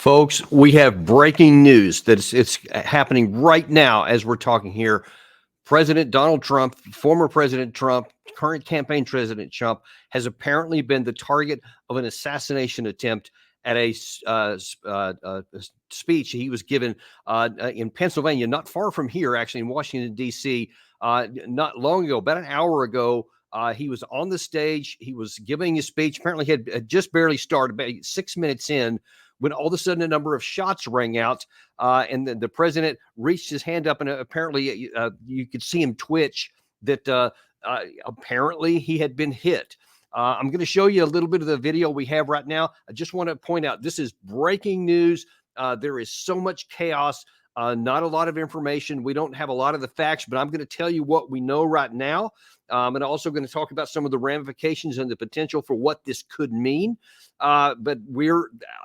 Folks, we have breaking news that it's happening right now as we're talking here. President Donald Trump, former President Trump, current campaign President Trump, has apparently been the target of an assassination attempt at a speech he was given in Pennsylvania, not far from here, actually, in Washington, D.C., not long ago, about an hour ago. He was on the stage. He was giving his speech. Apparently, he had just barely started, about 6 minutes in, when all of a sudden a number of shots rang out, and the president reached his hand up, and apparently you could see him twitch that apparently he had been hit. I'm going to show you a little bit of the video we have right now. I just want to point out this is breaking news. There is so much chaos, not a lot of information. We don't have a lot of the facts, but I'm going to tell you what we know right now. And also going to talk about some of the ramifications and the potential for what this could mean. But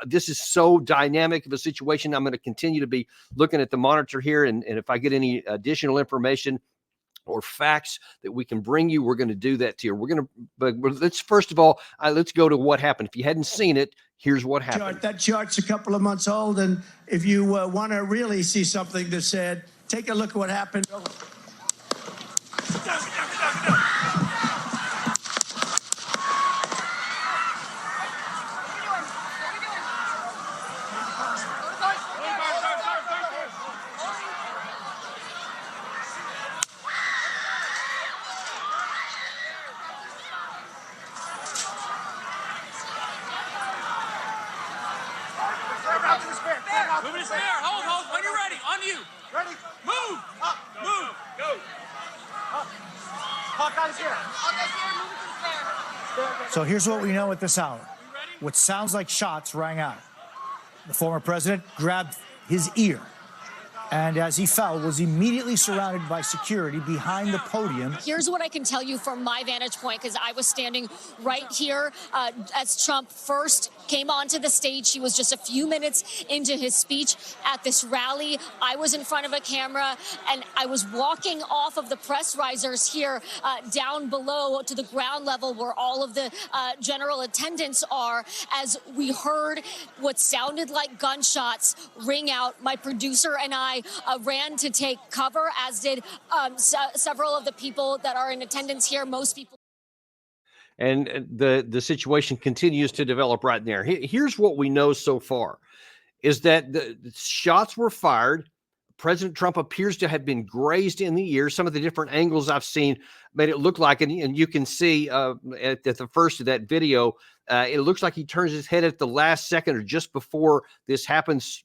this is so dynamic of a situation. I'm going to continue to be looking at the monitor here. And if I get any additional information or facts that we can bring you, we're going to do that to you. But let's first of all, let's go to what happened. If you hadn't seen it, here's what happened. That chart's a couple of months old. And if you want to really see something that's said, take a look at what happened. Move it there. Hold. When you're ready. On you. Ready. Move. Up. Move. Go. Up. Hawkeye's here. Hawkeye's here. Move it to the stair. So here's what we know at this hour. What sounds like shots rang out. The former president grabbed his ear, and as he fell, was immediately surrounded by security behind the podium. Here's what I can tell you from my vantage point, because I was standing right here as Trump first came onto the stage. He was just a few minutes into his speech at this rally. I was in front of a camera, and I was walking off of the press risers here down below to the ground level where all of the general attendants are, as we heard what sounded like gunshots ring out. My producer and I ran to take cover, as did several of the people that are in attendance here. Most people. And the situation continues to develop right there. Here's what we know so far, is that the shots were fired. President Trump appears to have been grazed in the ear. Some of the different angles I've seen made it look like, and you can see at the first of that video, it looks like he turns his head at the last second or just before this happens,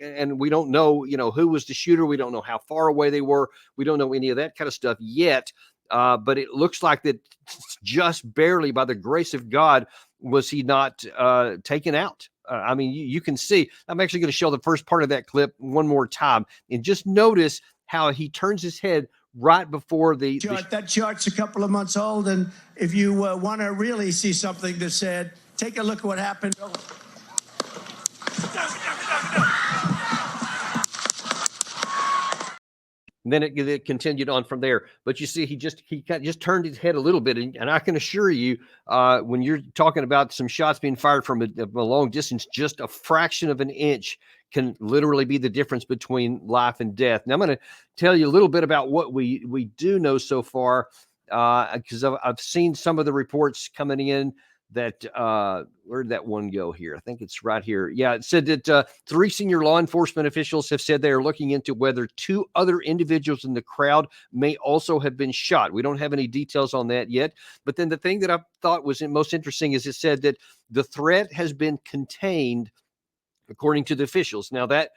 and we don't know, who was the shooter. We don't know how far away they were. We don't know any of that kind of stuff yet. But it looks like that just barely, by the grace of God, was he not taken out. I mean, you can see. I'm actually going to show the first part of that clip one more time, and just notice how he turns his head right before the chart. That chart's a couple of months old, and if you want to really see something that's said, take a look at what happened. And then it continued on from there. But you see, he just turned his head a little bit. And I can assure you, when you're talking about some shots being fired from a long distance, just a fraction of an inch can literally be the difference between life and death. Now, I'm going to tell you a little bit about what we do know so far, because I've seen some of the reports coming in that where did that one go here? I think it's right here. Yeah, it said that 3 senior law enforcement officials have said they are looking into whether 2 other individuals in the crowd may also have been shot. We don't have any details on that yet. But then the thing that I thought was most interesting is it said that the threat has been contained, according to the officials. Now that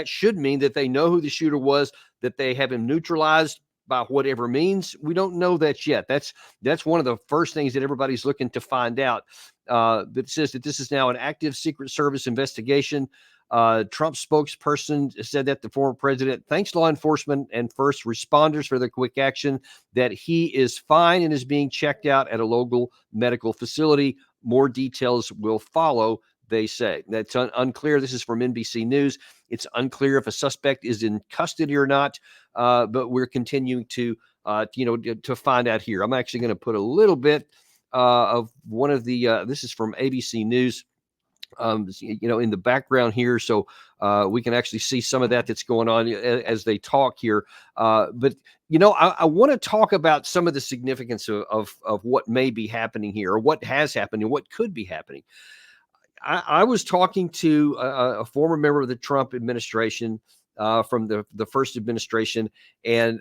should mean that they know who the shooter was, that they have him neutralized by whatever means. We don't know that yet. That's one of the first things that everybody's looking to find out. That says that this is now an active Secret Service investigation. Trump's spokesperson said that the former president thanks law enforcement and first responders for their quick action, that he is fine and is being checked out at a local medical facility. More details will follow, they say. That's unclear. This is from NBC News. It's unclear if a suspect is in custody or not, but we're continuing to find out here. I'm actually going to put a little bit of one of the, this is from ABC News. in the background here. So we can actually see some of that's going on as they talk here. But, I want to talk about some of the significance of what may be happening here, or what has happened and what could be happening. I was talking to a former member of the Trump administration from the first administration, and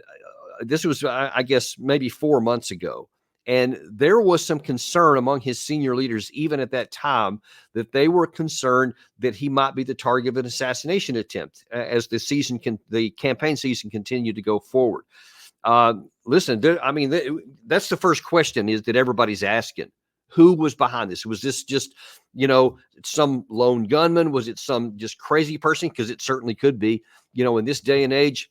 this was, I guess, maybe 4 months ago. And there was some concern among his senior leaders, even at that time, that they were concerned that he might be the target of an assassination attempt as the campaign season continued to go forward. Listen, that's the first question is that everybody's asking. Who was behind this? Was this just, some lone gunman? Was it some just crazy person? Because it certainly could be. In this day and age,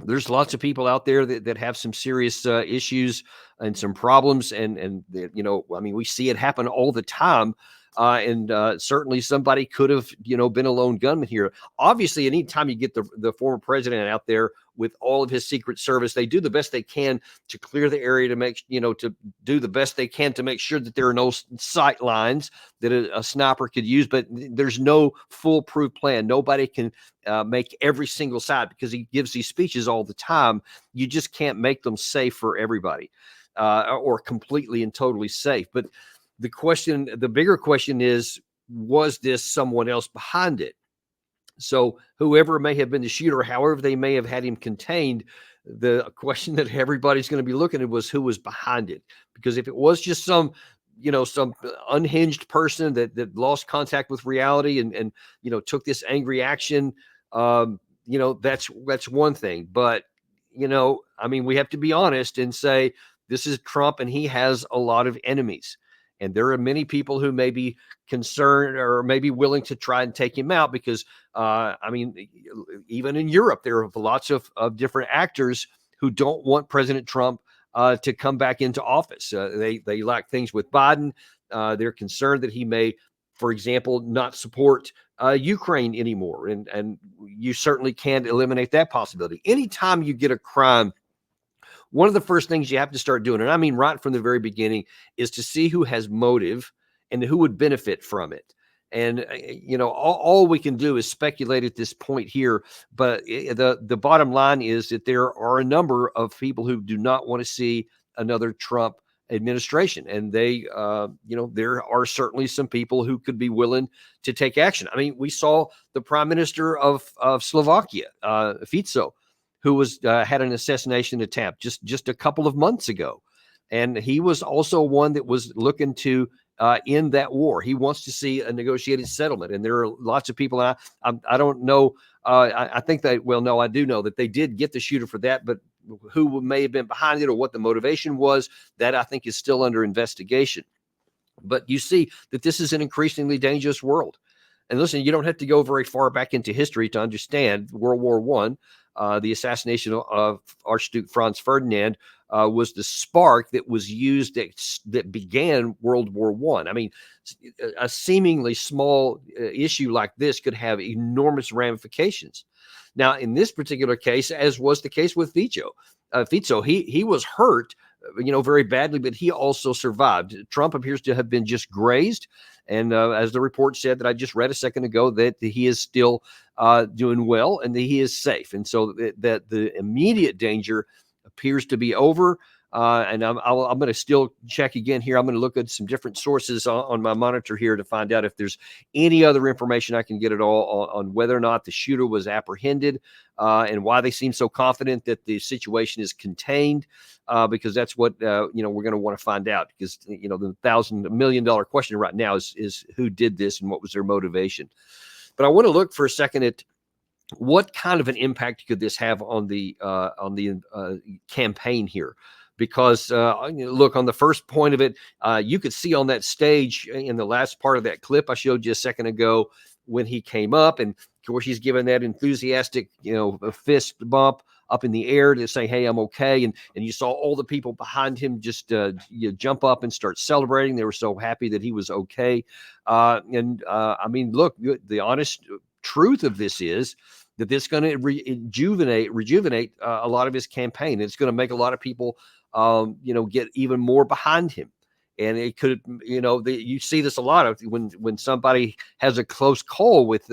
there's lots of people out there that have some serious issues and some problems. And we see it happen all the time. And certainly somebody could have, been a lone gunman here. Obviously, anytime you get the former president out there with all of his Secret Service, they do the best they can to clear the area to do the best they can to make sure that there are no sight lines that a sniper could use. But there's no foolproof plan. Nobody can make every single side, because he gives these speeches all the time. You just can't make them safe for everybody or completely and totally safe. But the bigger question is, was this someone else behind it? So whoever may have been the shooter, however they may have had him contained, the question that everybody's going to be looking at was who was behind it. Because if it was just some unhinged person that lost contact with reality and took this angry action, that's one thing. But, we have to be honest and say this is Trump, and he has a lot of enemies. And there are many people who may be concerned or maybe willing to try and take him out because, even in Europe, there are lots of different actors who don't want President Trump to come back into office. They like things with Biden. They're concerned that he may, for example, not support Ukraine anymore. And you certainly can't eliminate that possibility. Anytime you get a crime, one of the first things you have to start doing, and I mean right from the very beginning, is to see who has motive and who would benefit from it. And, all we can do is speculate at this point here. But the bottom line is that there are a number of people who do not want to see another Trump administration. And they, there are certainly some people who could be willing to take action. We saw the prime minister of Slovakia, Fico, who had an assassination attempt just a couple of months ago. And he was also one that was looking to end that war. He wants to see a negotiated settlement. And there are lots of people, I don't know, I think I do know that they did get the shooter for that, but who may have been behind it or what the motivation was, that I think is still under investigation. But you see that this is an increasingly dangerous world. And listen, you don't have to go very far back into history to understand World War I. The assassination of Archduke Franz Ferdinand was the spark that was used that began World War I. A seemingly small issue like this could have enormous ramifications. Now, in this particular case, as was the case with Fico, he was hurt, very badly, but he also survived. Trump appears to have been just grazed. And as the report said that I just read a second ago, that he is still doing well and that he is safe. And so that the immediate danger appears to be over. And I'm going to still check again here. I'm going to look at some different sources on my monitor here to find out if there's any other information I can get at all on whether or not the shooter was apprehended and why they seem so confident that the situation is contained, because that's what, we're going to want to find out, because, the $1,000 million question right now is who did this and what was their motivation. But I want to look for a second at what kind of an impact could this have on the campaign here. Because look, on the first point of it, you could see on that stage in the last part of that clip I showed you a second ago when he came up, and of course he's given that enthusiastic, a fist bump up in the air to say, "Hey, I'm okay." And you saw all the people behind him just jump up and start celebrating. They were so happy that he was okay. Look, the honest truth of this is that this is going to rejuvenate a lot of his campaign. It's going to make a lot of people get even more behind him. And it could, you see this a lot of when somebody has a close call with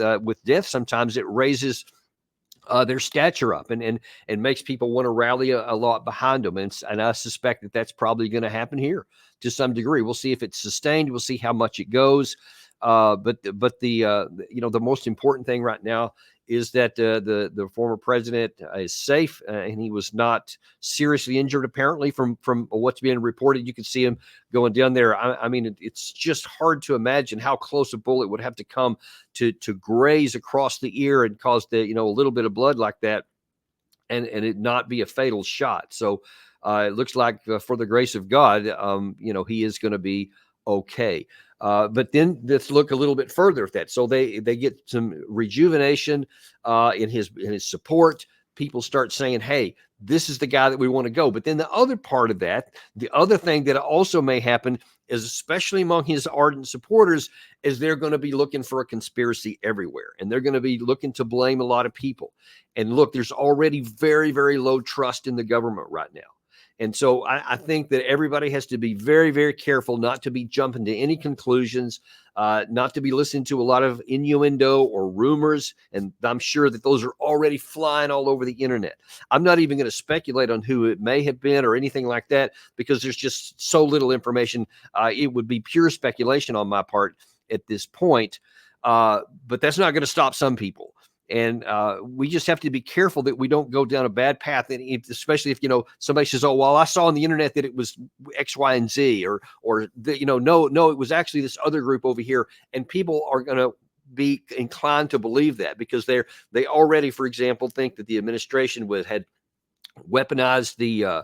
death. Sometimes it raises their stature up and makes people want to rally a lot behind them. And I suspect that that's probably going to happen here to some degree. We'll see if it's sustained. We'll see how much it goes. But the most important thing right now is that the former president is safe, and he was not seriously injured. Apparently, from what's being reported, you can see him going down there. I mean, it's just hard to imagine how close a bullet would have to come to graze across the ear and cause a little bit of blood like that, and it not be a fatal shot. So it looks like, for the grace of God, he is going to be okay. But then let's look a little bit further at that. So they get some rejuvenation in his support. People start saying, hey, this is the guy that we want to go. But then the other part of that, the other thing that also may happen is, especially among his ardent supporters, is they're going to be looking for a conspiracy everywhere. And they're going to be looking to blame a lot of people. And look, there's already very, very low trust in the government right now. And so I think that everybody has to be very, very careful not to be jumping to any conclusions, not to be listening to a lot of innuendo or rumors. And I'm sure that those are already flying all over the internet. I'm not even going to speculate on who it may have been or anything like that, because there's just so little information. It would be pure speculation on my part at this point. But that's not going to stop some people. And we just have to be careful that we don't go down a bad path. And especially if, somebody says, oh, well, I saw on the internet that it was X, Y, and Z, or no, it was actually this other group over here. And people are going to be inclined to believe that, because they already, for example, think that the administration had weaponized the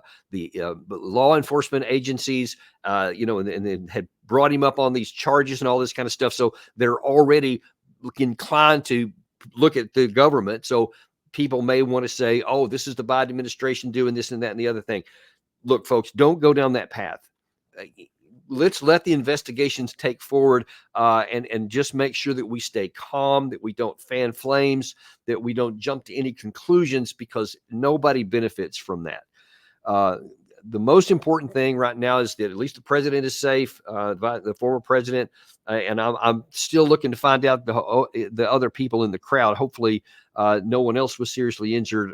law enforcement agencies, and had brought him up on these charges and all this kind of stuff. So they're already inclined to look at the government. So people may want to say, oh, this is the Biden administration doing this and that and the other thing. Look, folks, don't go down that path. Let's let the investigations take forward, and just make sure that we stay calm, that we don't fan flames, that we don't jump to any conclusions, because nobody benefits from that. The most important thing right now is that at least the president is safe, the former president, and I'm still looking to find out the other people in the crowd. Hopefully, no one else was seriously injured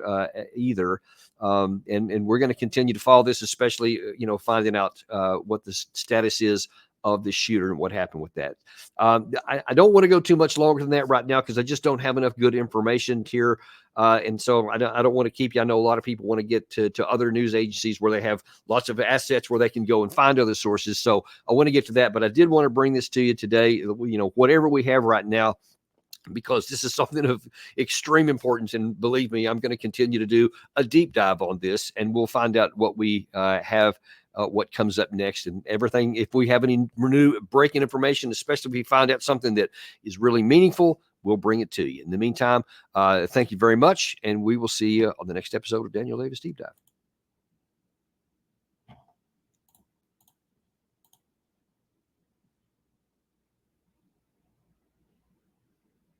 either. And we're going to continue to follow this, especially finding out what the status is of the shooter and what happened with that. I don't want to go too much longer than that right now, because I just don't have enough good information here. And so I don't want to keep you. I know a lot of people want to get to other news agencies where they have lots of assets where they can go and find other sources. So I want to get to that, but I did want to bring this to you today, whatever we have right now, because this is something of extreme importance. And believe me, I'm going to continue to do a deep dive on this, and we'll find out what we have, what comes up next and everything. If we have any new breaking information, especially if we find out something that is really meaningful, we'll bring it to you. In the meantime, thank you very much, and we will see you on the next episode of Daniel Davis Deep Dive.